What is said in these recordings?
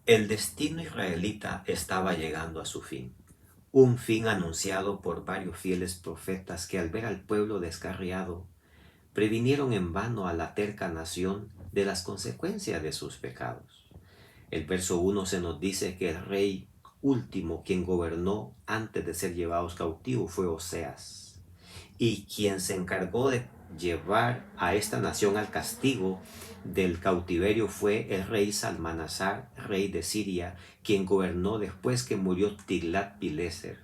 El destino israelita estaba llegando a su fin, un fin anunciado por varios fieles profetas que al ver al pueblo descarriado, previnieron en vano a la terca nación de las consecuencias de sus pecados. El verso 1 se nos dice que el rey último quien gobernó antes de ser llevados cautivos fue Oseas, y quien se encargó de llevar a esta nación al castigo del cautiverio fue el rey Salmanasar, rey de Siria, quien gobernó después que murió Tiglat-Pileser.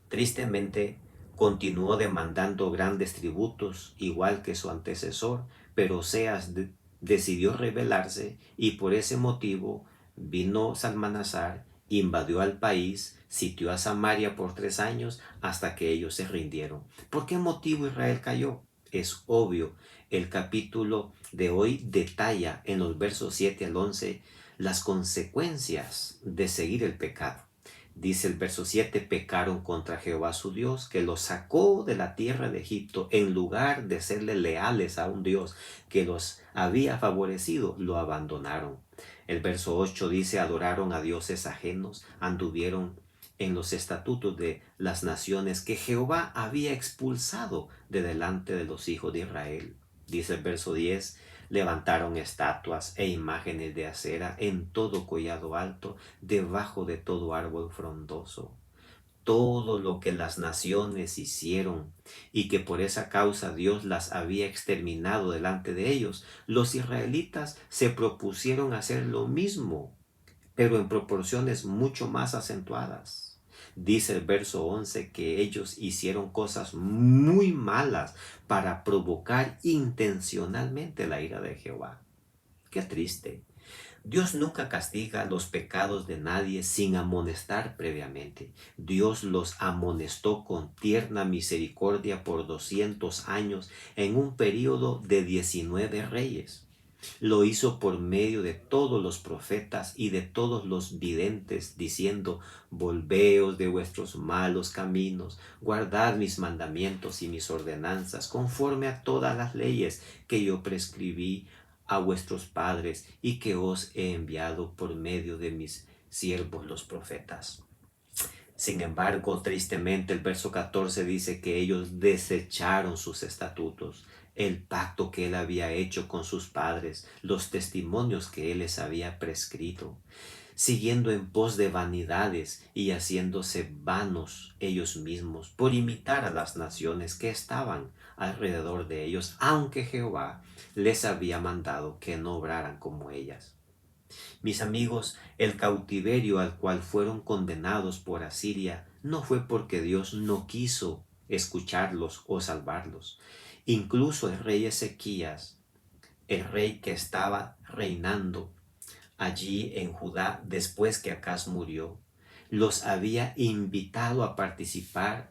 Tristemente, continuó demandando grandes tributos, igual que su antecesor, pero Oseas decidió rebelarse y por ese motivo vino Salmanasar, invadió al país, sitió a Samaria por 3 años hasta que ellos se rindieron. ¿Por qué motivo Israel cayó? Es obvio, el capítulo de hoy detalla en los versos 7 al 11 las consecuencias de seguir el pecado. Dice el verso 7, pecaron contra Jehová su Dios, que los sacó de la tierra de Egipto, en lugar de serle leales a un Dios que los había favorecido, lo abandonaron. El verso 8 dice, adoraron a dioses ajenos, anduvieron en los estatutos de las naciones que Jehová había expulsado de delante de los hijos de Israel. Dice el verso 10, levantaron estatuas e imágenes de acera en todo collado alto, debajo de todo árbol frondoso. Todo lo que las naciones hicieron y que por esa causa Dios las había exterminado delante de ellos, los israelitas se propusieron hacer lo mismo, pero en proporciones mucho más acentuadas. Dice el verso 11 que ellos hicieron cosas muy malas para provocar intencionalmente la ira de Jehová. Qué triste. Dios nunca castiga los pecados de nadie sin amonestar previamente. Dios los amonestó con tierna misericordia por 200 años en un período de 19 reyes. Lo hizo por medio de todos los profetas y de todos los videntes, diciendo, volveos de vuestros malos caminos, guardad mis mandamientos y mis ordenanzas, conforme a todas las leyes que yo prescribí a vuestros padres y que os he enviado por medio de mis siervos los profetas. Sin embargo, tristemente el verso 14 dice que ellos desecharon sus estatutos, el pacto que él había hecho con sus padres, los testimonios que él les había prescrito, siguiendo en pos de vanidades y haciéndose vanos ellos mismos por imitar a las naciones que estaban alrededor de ellos, aunque Jehová les había mandado que no obraran como ellas. Mis amigos, el cautiverio al cual fueron condenados por Asiria no fue porque Dios no quiso escucharlos o salvarlos. Incluso el rey Ezequías, el rey que estaba reinando allí en Judá después que Acaz murió, los había invitado a participar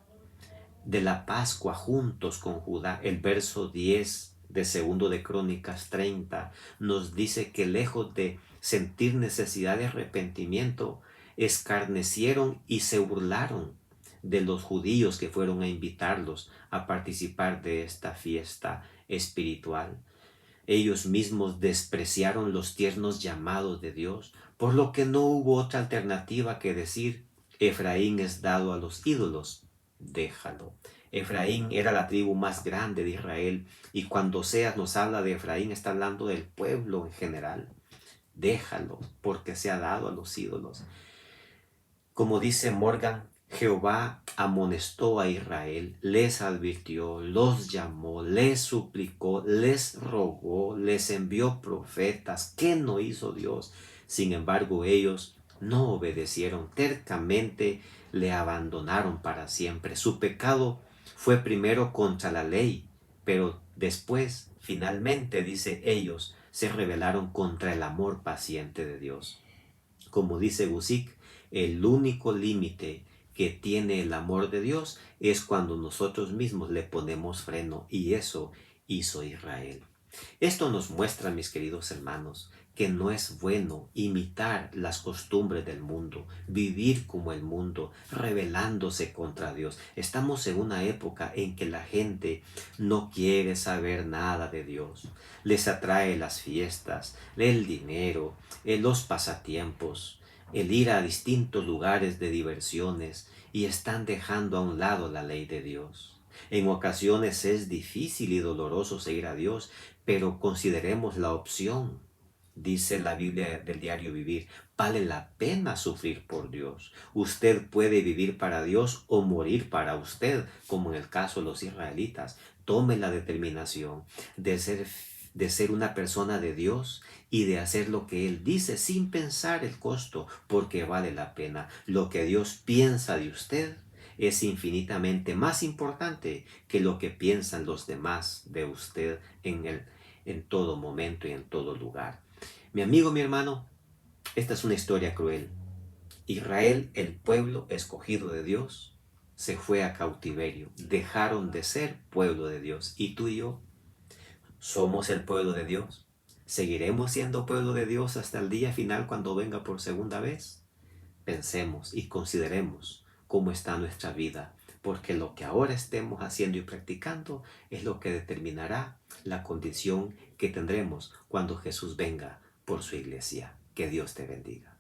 de la Pascua juntos con Judá. El verso 10 de segundo de Crónicas 30 nos dice que lejos de sentir necesidad de arrepentimiento, escarnecieron y se burlaron de los judíos que fueron a invitarlos a participar de esta fiesta espiritual. Ellos mismos despreciaron los tiernos llamados de Dios, por lo que no hubo otra alternativa que decir, Efraín es dado a los ídolos, déjalo. Efraín era la tribu más grande de Israel, y cuando Oseas nos habla de Efraín está hablando del pueblo en general. Déjalo, porque se ha dado a los ídolos. Como dice Morgan, Jehová amonestó a Israel, les advirtió, los llamó, les suplicó, les rogó, les envió profetas. ¿Qué no hizo Dios? Sin embargo, ellos no obedecieron, tercamente le abandonaron para siempre. Su pecado fue primero contra la ley, pero después, finalmente, dice ellos, se rebelaron contra el amor paciente de Dios. Como dice Guzik, el único límite que tiene el amor de Dios es cuando nosotros mismos le ponemos freno, y eso hizo Israel. Esto nos muestra, mis queridos hermanos, que no es bueno imitar las costumbres del mundo, vivir como el mundo, rebelándose contra Dios. Estamos en una época en que la gente no quiere saber nada de Dios. Les atrae las fiestas, el dinero, los pasatiempos, el ir a distintos lugares de diversiones y están dejando a un lado la ley de Dios. En ocasiones es difícil y doloroso seguir a Dios, pero consideremos la opción. Dice la Biblia del diario vivir, vale la pena sufrir por Dios. Usted puede vivir para Dios o morir para usted, como en el caso de los israelitas. Tome la determinación de ser una persona de Dios y de hacer lo que Él dice sin pensar el costo, porque vale la pena. Lo que Dios piensa de usted es infinitamente más importante que lo que piensan los demás de usted en todo momento y en todo lugar. Mi amigo, mi hermano, esta es una historia cruel. Israel, el pueblo escogido de Dios, se fue a cautiverio. Dejaron de ser pueblo de Dios. ¿Y tú y yo somos el pueblo de Dios? ¿Seguiremos siendo pueblo de Dios hasta el día final cuando venga por segunda vez? Pensemos y consideremos cómo está nuestra vida, porque lo que ahora estemos haciendo y practicando es lo que determinará la condición que tendremos cuando Jesús venga por su iglesia. Que Dios te bendiga.